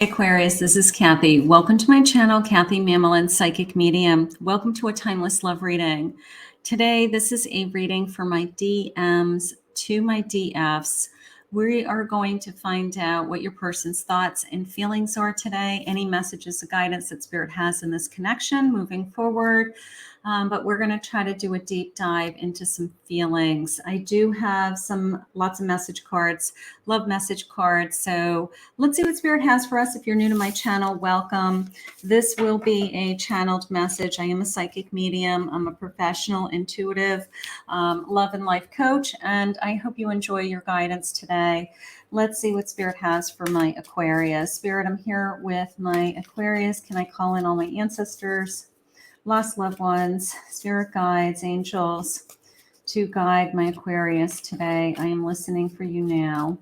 Aquarius, this is Kathy. Welcome to my channel, Kathy Mamolen, Psychic Medium. Welcome to a Timeless Love reading. Today, this is a reading for my DMs to my DFs. We are going to find out what your person's thoughts and feelings are today, any messages of guidance that Spirit has in this connection moving forward. But we're going to try to do a deep dive into some feelings. I do have lots of message cards, love message cards. So let's see what Spirit has for us. If you're new to my channel, welcome. This will be a channeled message. I am a psychic medium. I'm a professional, intuitive, love and life coach, and I hope you enjoy your guidance today. Let's see what Spirit has for my Aquarius. Spirit, I'm here with my Aquarius. Can I call in all my ancestors, lost loved ones, spirit guides, angels to guide my Aquarius today? I am listening for you now.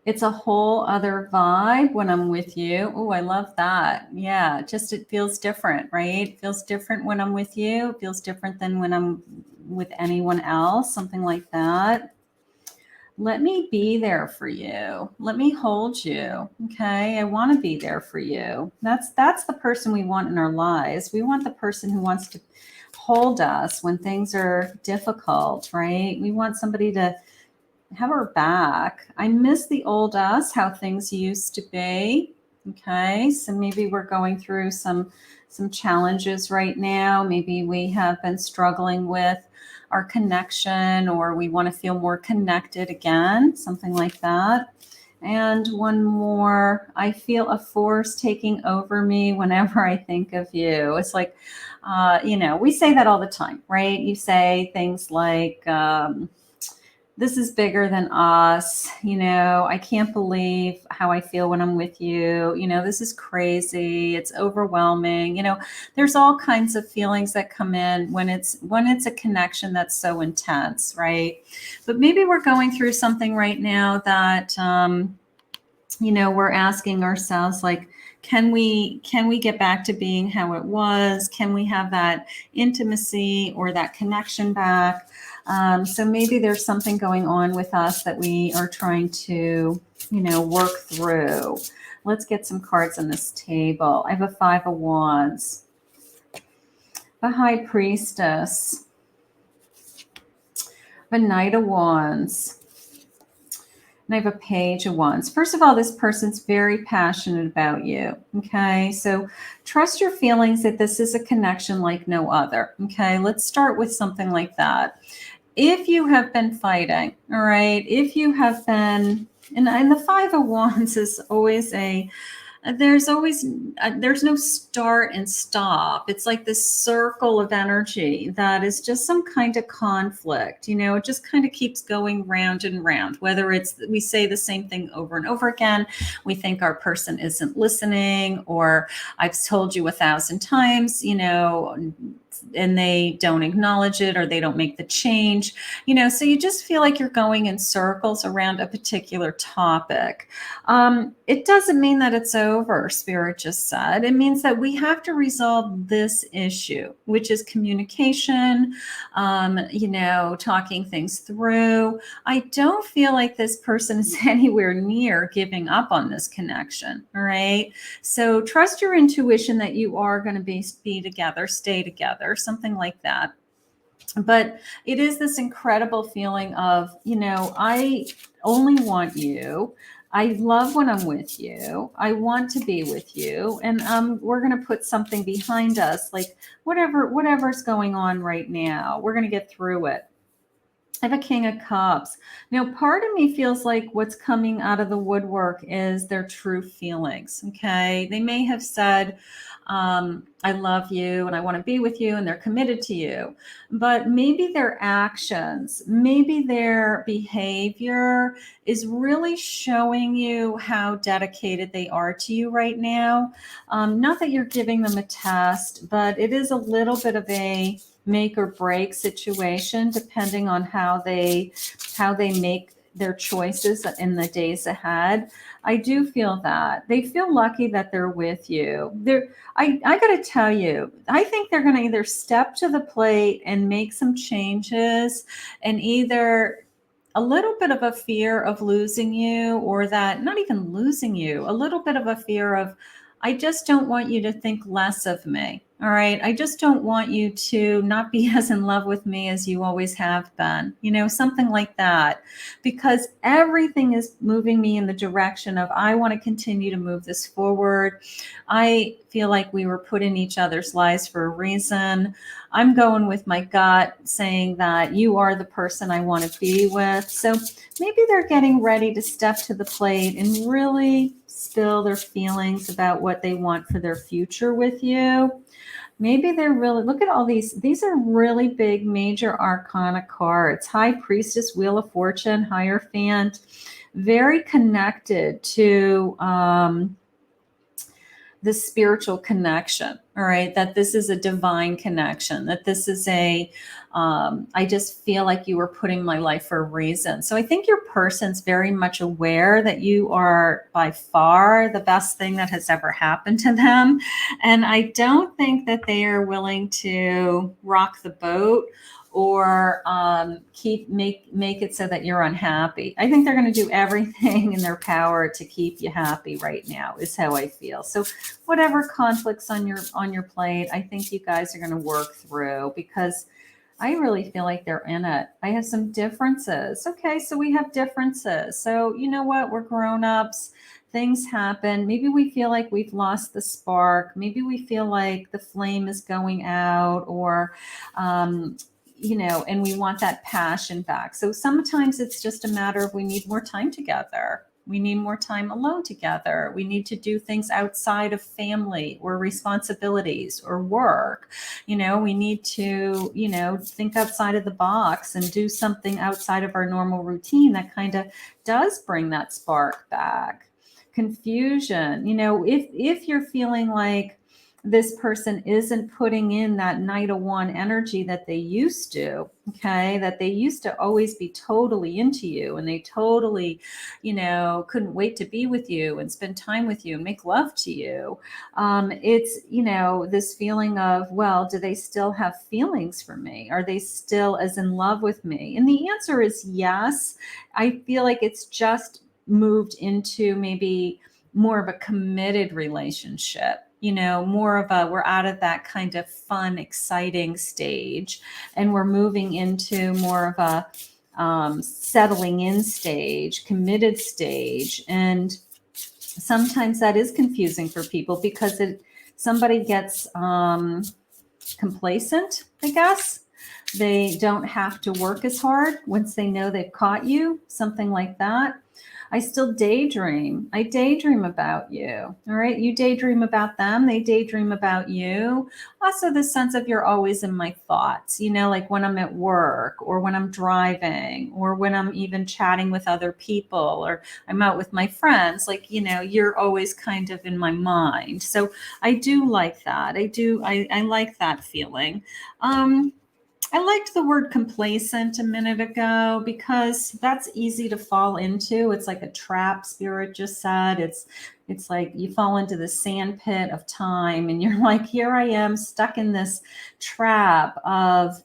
It's a whole other vibe when I'm with you. Oh, I love that. Yeah, just it feels different, right? It feels different when I'm with you. It feels different than when I'm with anyone else, something like that. Let me be there for you. Let me hold you. Okay. I want to be there for you. That's the person we want in our lives. We want the person who wants to hold us when things are difficult, right? We want somebody to have our back. I miss the old us, how things used to be. Okay. So maybe we're going through some challenges right now. Maybe we have been struggling with our connection, or we want to feel more connected again, something like that. And one more, I feel a force taking over me whenever I think of you. It's like, we say that all the time, right? You say things like, this is bigger than us. I can't believe how I feel when I'm with you. This is crazy. It's overwhelming. There's all kinds of feelings that come in when it's a connection that's so intense, right? But maybe we're going through something right now that, we're asking ourselves, like, can we get back to being how it was? Can we have that intimacy or that connection back? So maybe there's something going on with us that we are trying to, work through. Let's get some cards on this table. I have a 5 of Wands, a High Priestess, a Knight of Wands, and I have a Page of Wands. First of all, this person's very passionate about you. Okay, so trust your feelings that this is a connection like no other. Okay, let's start with something like that. If you have been fighting, all right, if you have been, and the 5 of Wands is always there's no start and stop. It's like this circle of energy that is just some kind of conflict. It just kind of keeps going round and round, whether it's we say the same thing over and over again. We think our person isn't listening, or I've told you 1,000 times, and they don't acknowledge it, or they don't make the change, so you just feel like you're going in circles around a particular topic. It doesn't mean that it's over, Spirit just said. It means that we have to resolve this issue, which is communication, talking things through. I don't feel like this person is anywhere near giving up on this connection, all right? So trust your intuition that you are going to be together, stay together, something like that. But it is this incredible feeling of, I only want you. I love when I'm with you. I want to be with you. And we're going to put something behind us, like whatever's going on right now. We're going to get through it. I have a King of Cups. Now, part of me feels like what's coming out of the woodwork is their true feelings, okay? They may have said, I love you and I want to be with you, and they're committed to you. But maybe their actions, maybe their behavior is really showing you how dedicated they are to you right now. Not that you're giving them a test, but it is a little bit of a make or break situation, depending on how they make their choices in the days ahead. I do feel that they feel lucky that they're with you. I got to tell you, I think they're going to either step to the plate and make some changes, and either a little bit of a fear of losing you, or that not even losing you, a little bit of a fear of, I just don't want you to think less of me. All right. I just don't want you to not be as in love with me as you always have been, something like that, because everything is moving me in the direction of, I want to continue to move this forward. I feel like we were put in each other's lives for a reason. I'm going with my gut saying that you are the person I want to be with. So maybe they're getting ready to step to the plate and really spill their feelings about what they want for their future with you. Maybe they're really, look at all these are really big major arcana cards. High Priestess, Wheel of Fortune, Hierophant, very connected to the spiritual connection. All right, that this is a divine connection, that this is I just feel like you were put in my life for a reason. So I think your person's very much aware that you are by far the best thing that has ever happened to them. And I don't think that they are willing to rock the boat or make it so that you're unhappy. I think they're going to do everything in their power to keep you happy right now, is how I feel. So whatever conflicts on your plate, I think you guys are going to work through, because I really feel like they're in it. I have some differences. Okay, so we have differences. So you know what? We're grown-ups. Things happen. Maybe we feel like we've lost the spark. Maybe we feel like the flame is going out, or and we want that passion back. So sometimes it's just a matter of, we need more time together. We need more time alone together. We need to do things outside of family or responsibilities or work. We need to, think outside of the box and do something outside of our normal routine that kind of does bring that spark back. Confusion, if you're feeling like this person isn't putting in that Knight of Wand energy that they used to, okay, that they used to always be totally into you, and they totally, couldn't wait to be with you and spend time with you and make love to you. It's, this feeling of, well, do they still have feelings for me? Are they still as in love with me? And the answer is yes. I feel like it's just moved into maybe more of a committed relationship. More of we're out of that kind of fun, exciting stage, and we're moving into more of a settling in stage, committed stage. And sometimes that is confusing for people, because somebody gets complacent, I guess. They don't have to work as hard once they know they've caught you, something like that. I still daydream. I daydream about you. All right. You daydream about them. They daydream about you. Also, the sense of you're always in my thoughts, like when I'm at work, or when I'm driving, or when I'm even chatting with other people, or I'm out with my friends, like, you're always kind of in my mind. So I do like that. I like that feeling. I liked the word complacent a minute ago, because that's easy to fall into. It's like a trap, Spirit just said. It's like you fall into the sand pit of time, and you're like, here I am stuck in this trap of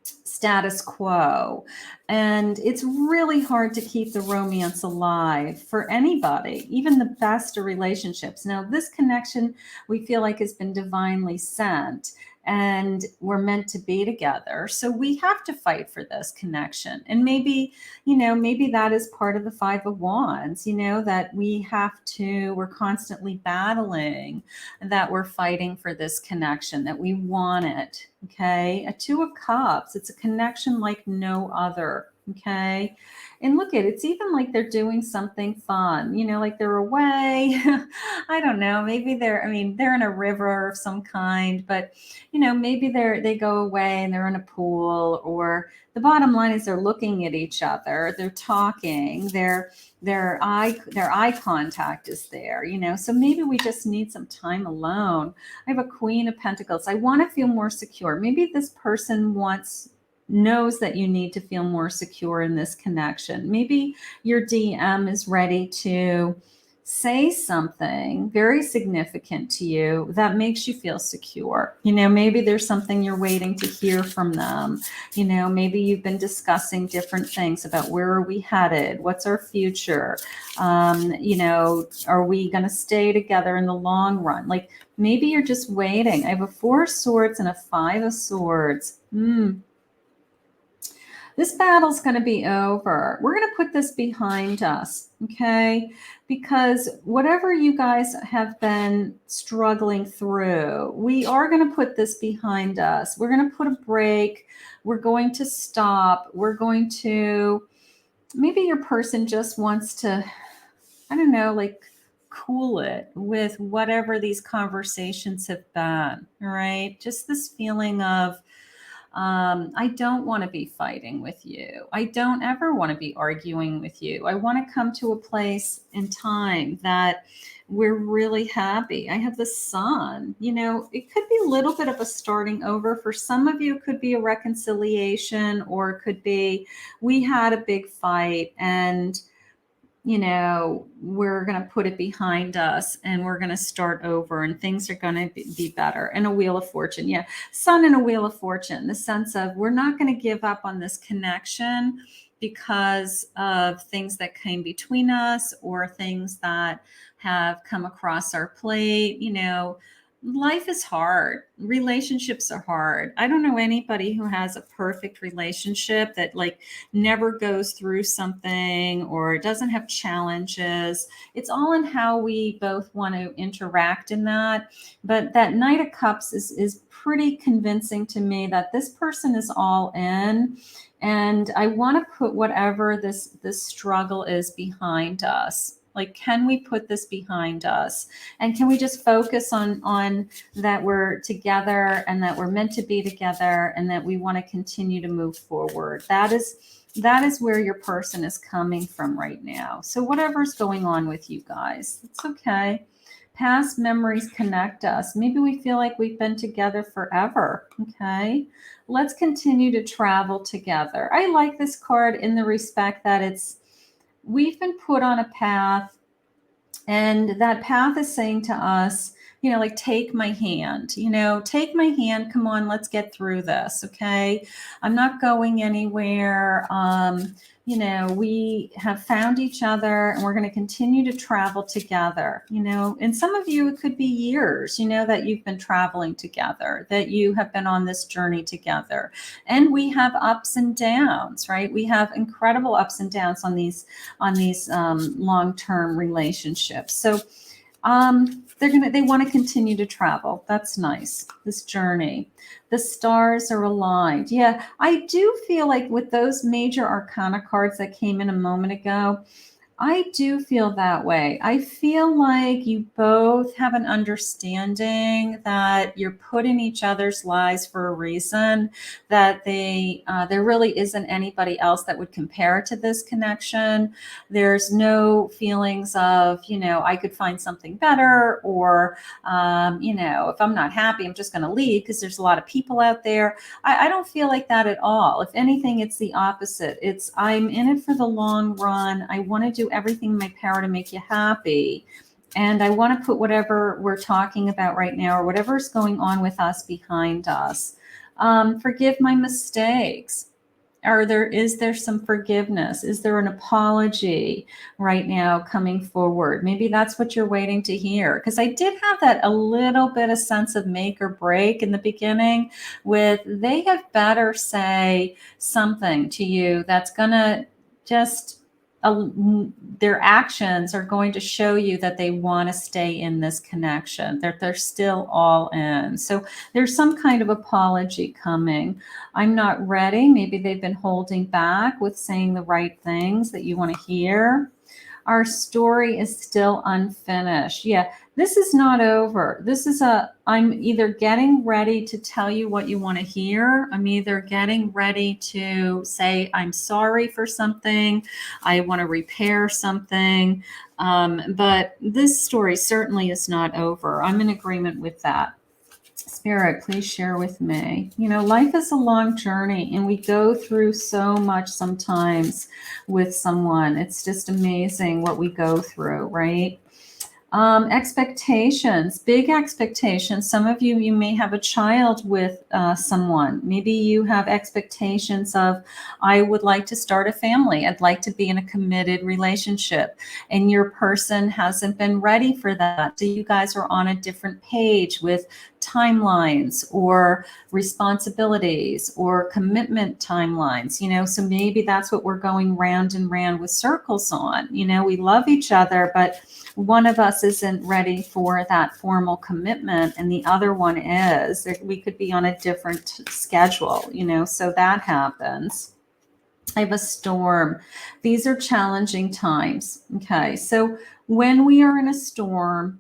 status quo. And it's really hard to keep the romance alive for anybody, even the best of relationships. Now, this connection we feel like has been divinely sent, and we're meant to be together. So we have to fight for this connection. And maybe that is part of the Five of Wands, that we're constantly battling, that we're fighting for this connection, that we want it. Okay. A Two of Cups. It's a connection like no other. Okay. And look at it's even like they're doing something fun, like they're away. I don't know. Maybe they're in a river of some kind, but maybe they go away and they're in a pool, or the bottom line is they're looking at each other, they're talking, their eye contact is there, so maybe we just need some time alone. I have a Queen of Pentacles. I want to feel more secure. Maybe this person knows that you need to feel more secure in this connection. Maybe your DM is ready to say something very significant to you that makes you feel secure. You know, maybe there's something you're waiting to hear from them. You know, maybe you've been discussing different things about where are we headed? What's our future? You know, are we going to stay together in the long run? Like maybe you're just waiting. I have a 4 of Swords and a 5 of Swords. This battle's going to be over. We're going to put this behind us, okay? Because whatever you guys have been struggling through, we are going to put this behind us. We're going to put a break. We're going to stop. We're going to, maybe your person just wants to, I don't know, like cool it with whatever these conversations have been, all right? Just this feeling of, I don't want to be fighting with you. I don't ever want to be arguing with you. I want to come to a place in time that we're really happy. I have the Sun. You know, it could be a little bit of a starting over. For some of you, it could be a reconciliation, or it could be we had a big fight and you know, we're going to put it behind us and we're going to start over and things are going to be better. And a Wheel of Fortune. Yeah. Sun and a Wheel of Fortune, the sense of we're not going to give up on this connection because of things that came between us or things that have come across our plate. You know, life is hard. Relationships are hard. I don't know anybody who has a perfect relationship that like never goes through something or doesn't have challenges. It's all in how we both want to interact in that. But that Knight of Cups is pretty convincing to me that this person is all in. And I want to put whatever this struggle is behind us. Like, can we put this behind us? And can we just focus on that we're together and that we're meant to be together and that we want to continue to move forward? That is where your person is coming from right now. So whatever's going on with you guys, it's okay. Past memories connect us. Maybe we feel like we've been together forever. Okay. Let's continue to travel together. I like this card in the respect that we've been put on a path, and that path is saying to us, you know, like, take my hand, you know, take my hand. Come on, let's get through this. Okay. I'm not going anywhere. You know, we have found each other and we're going to continue to travel together, you know, and some of you, it could be years, you know, that you've been traveling together, that you have been on this journey together. And we have ups and downs, right? We have incredible ups and downs on these long-term relationships. So, they want to continue to travel. That's nice. This journey, the stars are aligned. Yeah, I do feel like with those major arcana cards that came in a moment ago, I do feel that way. I feel like you both have an understanding that you're put in each other's lives for a reason, that there really isn't anybody else that would compare to this connection. There's no feelings of, you know, I could find something better, or, you know, if I'm not happy, I'm just going to leave because there's a lot of people out there. I don't feel like that at all. If anything, it's the opposite. I'm in it for the long run. I want to do everything in my power to make you happy. And I want to put whatever we're talking about right now or whatever's going on with us behind us. Forgive my mistakes. Is there some forgiveness? Is there an apology right now coming forward? Maybe that's what you're waiting to hear. Because I did have that a little bit of sense of make or break in the beginning with they have better say something to you that's going to just their actions are going to show you that they want to stay in this connection. They're still all in. So there's some kind of apology coming. I'm not ready. Maybe they've been holding back with saying the right things that you want to hear. Our story is still unfinished. Yeah, this is not over. I'm either getting ready to tell you what you want to hear. I'm either getting ready to say, I'm sorry for something. I want to repair something. But this story certainly is not over. I'm in agreement with that. Spirit, please share with me. You know, life is a long journey and we go through so much sometimes with someone. It's just amazing what we go through, right? Expectations, big expectations. Some of you, you may have a child with someone. Maybe you have expectations of, I would like to start a family. I'd like to be in a committed relationship. And your person hasn't been ready for that. So you guys are on a different page with timelines or responsibilities or commitment timelines, you know, so maybe that's what we're going round and round with circles on. You know, we love each other, but one of us isn't ready for that formal commitment and the other one is. We could be on a different schedule, you know, so that happens. I have a storm. These are challenging times. Okay, so when we are in a storm,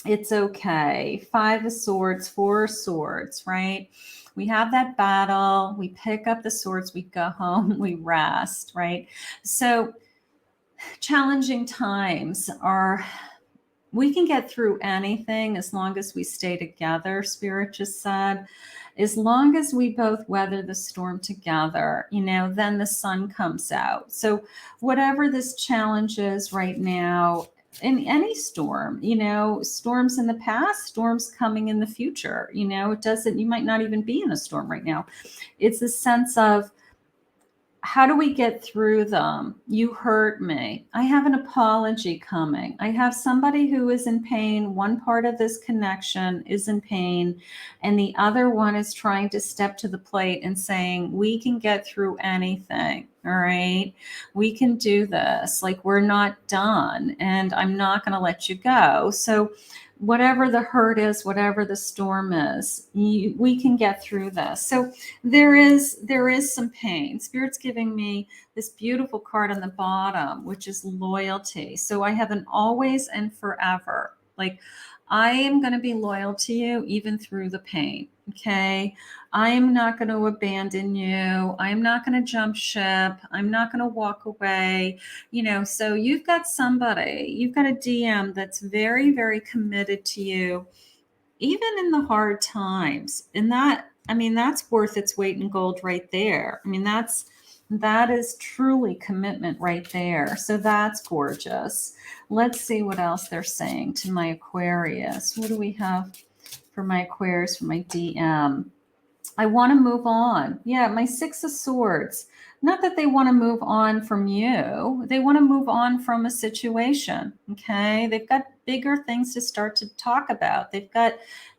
it's okay. 5 of Swords, 4 of Swords, right? We have that battle. We pick up the swords. We go home. We rest, right? So challenging times are, we can get through anything as long as we stay together, Spirit just said. As long as we both weather the storm together, you know, then the sun comes out. So whatever this challenge is right now, in any storm, you know, storms in the past, storms coming in the future, you know, it doesn't, you might not even be in a storm right now. It's a sense of, how do we get through them? You hurt me. I have an apology coming. I have somebody who is in pain. One part of this connection is in pain, and the other one is trying to step to the plate and saying, we can get through anything. All right. We can do this. Like, we're not done, and I'm not going to let you go. So whatever the hurt is, whatever the storm is, we can get through this. So there is some pain. Spirit's giving me this beautiful card on the bottom, which is loyalty. So I have an always and forever. Like, I am going to be loyal to you even through the pain. Okay. I am not going to abandon you. I'm not going to jump ship. I'm not going to walk away. You know, so you've got somebody, you've got a DM that's very, very committed to you, even in the hard times. And that, I mean, that's worth its weight in gold right there. I mean, that is truly commitment right there. So that's gorgeous. Let's see what else they're saying to my Aquarius. What do we have for my Aquarius, for my DM? I want to move on. Yeah, my 6 of Swords. Not that they want to move on from you. They want to move on from a situation. Okay. They've got bigger things to start to talk about. They've got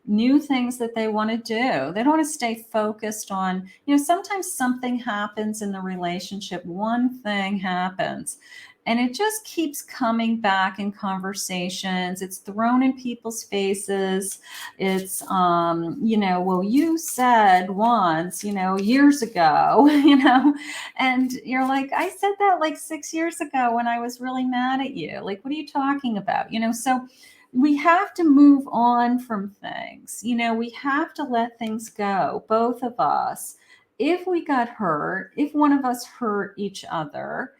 new things that they want to do. They don't want to stay focused on, you know, sometimes something happens in the relationship. One thing happens, and it just keeps coming back in conversations. It's thrown in people's faces. It's, you know, well, you said once, you know, years ago, you know, and you're like, I said that like 6 years ago when I was really mad at you. Like, what are you talking about? You know, so we have to move on from things. You know, we have to let things go, both of us. If we got hurt, if one of us hurt each other,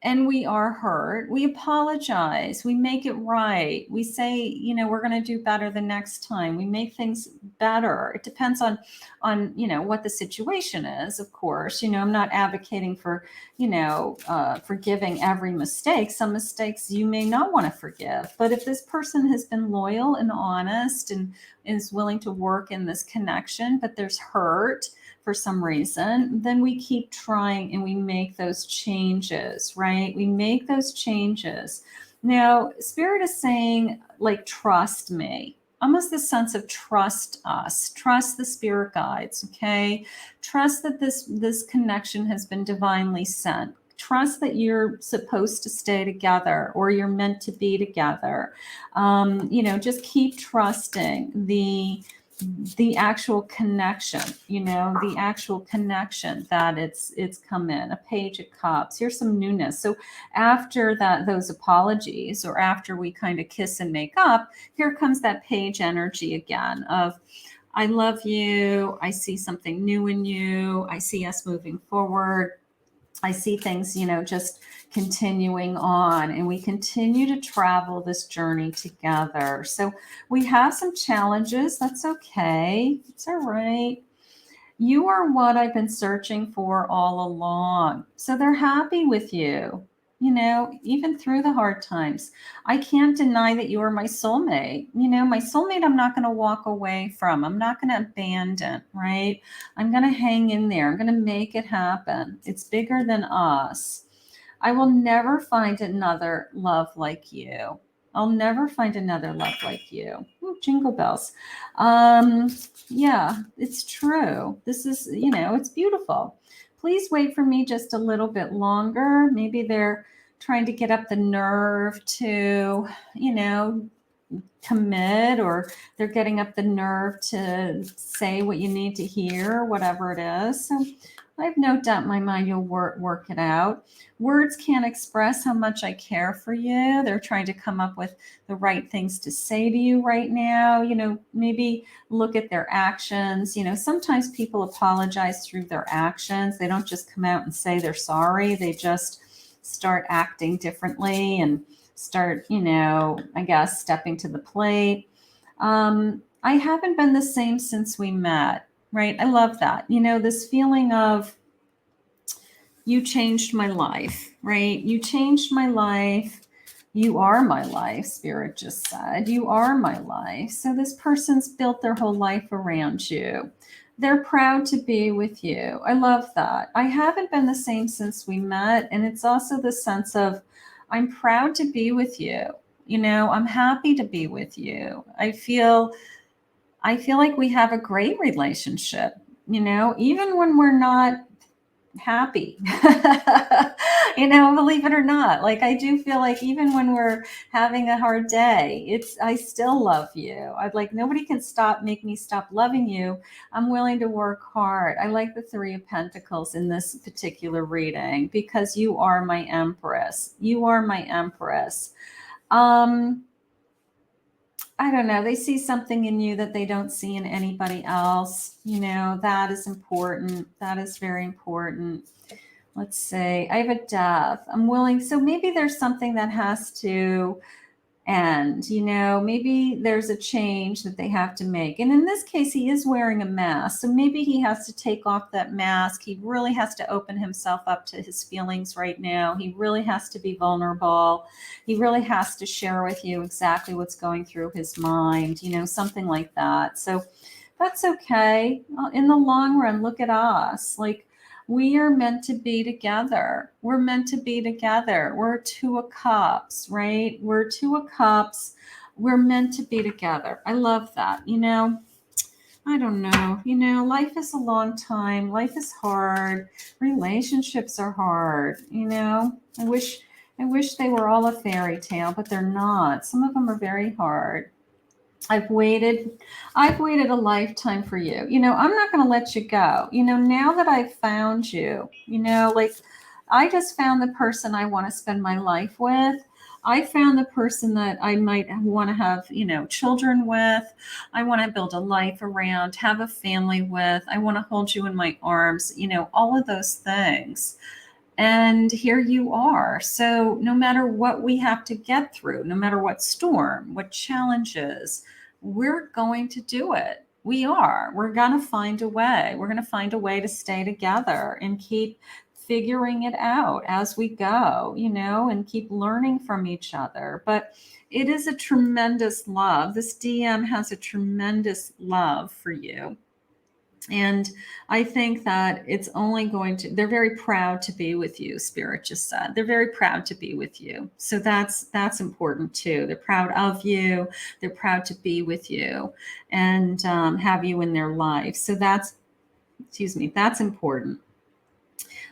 and we are hurt, we apologize, we make it right, we say, you know, we're going to do better the next time, we make things better. It depends on you know, what the situation is, of course. You know, I'm not advocating for, you know, forgiving every mistake. Some mistakes you may not want to forgive, but if this person has been loyal and honest and is willing to work in this connection, but there's hurt for some reason, then we keep trying and we make those changes, right? We make those changes. Now, Spirit is saying, like, trust me. Almost the sense of trust us, trust the spirit guides, okay? Trust that this connection has been divinely sent. Trust that you're supposed to stay together or you're meant to be together. You know, just keep trusting the actual connection, you know, the actual connection that it's come in. A Page of Cups. Here's some newness. So after that, those apologies, or after we kind of kiss and make up, here comes that page energy again of, I love you. I see something new in you. I see us moving forward. I see things, just continuing on, and we continue to travel this journey together. So we have some challenges. That's okay. It's all right. You are what I've been searching for all along. So they're happy with you, even through the hard times. I can't deny that you are my soulmate. My soulmate, I'm not going to walk away from. I'm not going to abandon, right? I'm going to hang in there. I'm going to make it happen. It's bigger than us. I will never find another love like you. I'll never find another love like you. Ooh, jingle bells. Yeah, it's true. This is, it's beautiful. Please wait for me just a little bit longer. Maybe they're trying to get up the nerve to, commit, or they're getting up the nerve to say what you need to hear, whatever it is. So I have no doubt in my mind you'll work it out. Words can't express how much I care for you. They're trying to come up with the right things to say to you right now. Maybe look at their actions. Sometimes people apologize through their actions. They don't just come out and say they're sorry. They just start acting differently and start, I guess, stepping to the plate. I haven't been the same since we met, right? I love that. This feeling of you changed my life, right? You changed my life. You are my life, Spirit just said. You are my life. So this person's built their whole life around you. They're proud to be with you. I love that. I haven't been the same since we met. And it's also the sense of, I'm proud to be with you. I'm happy to be with you. I feel like we have a great relationship, even when we're not happy. Believe it or not, like I do feel like even when we're having a hard day, I still love you. I'd like, nobody can make me stop loving you. I'm willing to work hard. I like the Three of Pentacles in this particular reading because you are my Empress. You are my Empress. I don't know. They see something in you that they don't see in anybody else. That is important. That is very important. Let's see. I have a death. I'm willing. So maybe there's something that has to end, maybe there's a change that they have to make. And in this case, he is wearing a mask. So maybe he has to take off that mask. He really has to open himself up to his feelings right now. He really has to be vulnerable. He really has to share with you exactly what's going through his mind, something like that. So that's okay. In the long run, look at us. Like, we are meant to be together. We're meant to be together. We're Two of Cups, right? We're Two of Cups. We're meant to be together. I love that. I don't know. Life is a long time. Life is hard. Relationships are hard. I wish they were all a fairy tale, but they're not. Some of them are very hard. I've waited a lifetime for you. I'm not going to let you go. Now that I've found you, like I just found the person I want to spend my life with. I found the person that I might want to have, children with. I want to build a life around, have a family with. I want to hold you in my arms, all of those things. And here you are. So no matter what we have to get through, no matter what storm, what challenges, we're going to do it. We're going to find a way. We're going to find a way to stay together and keep figuring it out as we go, and keep learning from each other. But it is a tremendous love. This DM has a tremendous love for you. And I think that it's only they're very proud to be with you, Spirit just said. They're very proud to be with you. So that's important too. They're proud of you. They're proud to be with you and have you in their life. So that's important.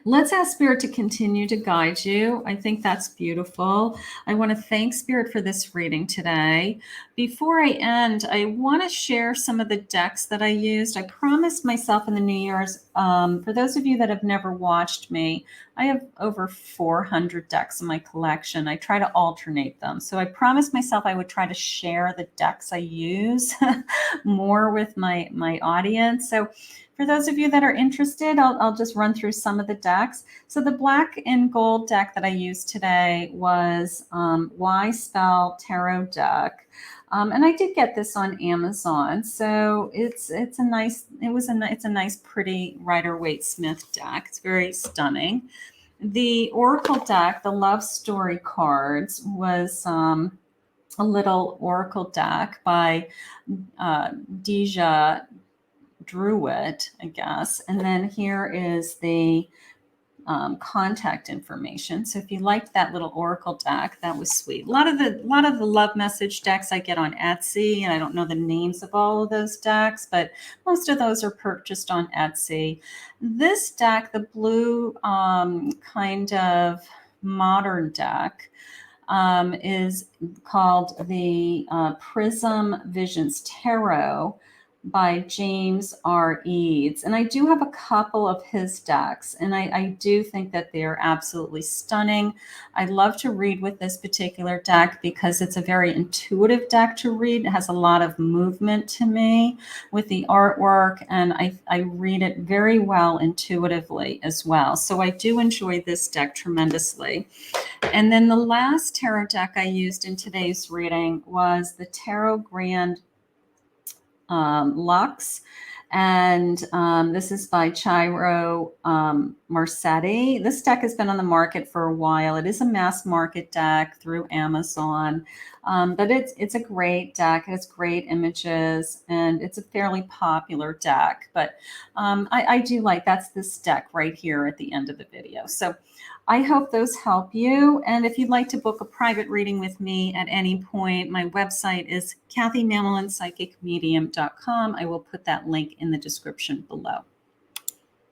Let's ask Spirit to continue to guide you. I think that's beautiful. I want to thank Spirit for this reading today. Before I end, I want to share some of the decks that I used. I promised myself in the New Year's For those of you that have never watched me, I have over 400 decks in my collection. I try to alternate them. So I promised myself I would try to share the decks I use more with my audience. So for those of you that are interested, I'll just run through some of the decks. So the black and gold deck that I used today was Why Spell Tarot deck. And I did get this on Amazon, so it's a nice pretty Rider-Waite Smith deck. It's very stunning. The Oracle deck, the Love Story cards, was a little Oracle deck by Deja Druitt, I guess. And then here is the contact information. So if you liked that little Oracle deck, that was sweet. A lot of the love message decks I get on Etsy, and I don't know the names of all of those decks, but most of those are purchased on Etsy. This deck, the blue kind of modern deck, is called the Prism Visions Tarot by James R. Eads. And I do have a couple of his decks, and I do think that they're absolutely stunning. I love to read with this particular deck because it's a very intuitive deck to read. It has a lot of movement to me with the artwork, and I read it very well intuitively as well. So I do enjoy this deck tremendously. And then the last tarot deck I used in today's reading was the Tarot Grand Lux, and this is by Chiro Marcetti. This deck has been on the market for a while. It is a mass market deck through Amazon, but it's a great deck. It has great images, and it's a fairly popular deck. But I do like, that's this deck right here at the end of the video. So I hope those help you. And if you'd like to book a private reading with me at any point, my website is KathyMamolenPsychicMedium.com. I will put that link in the description below.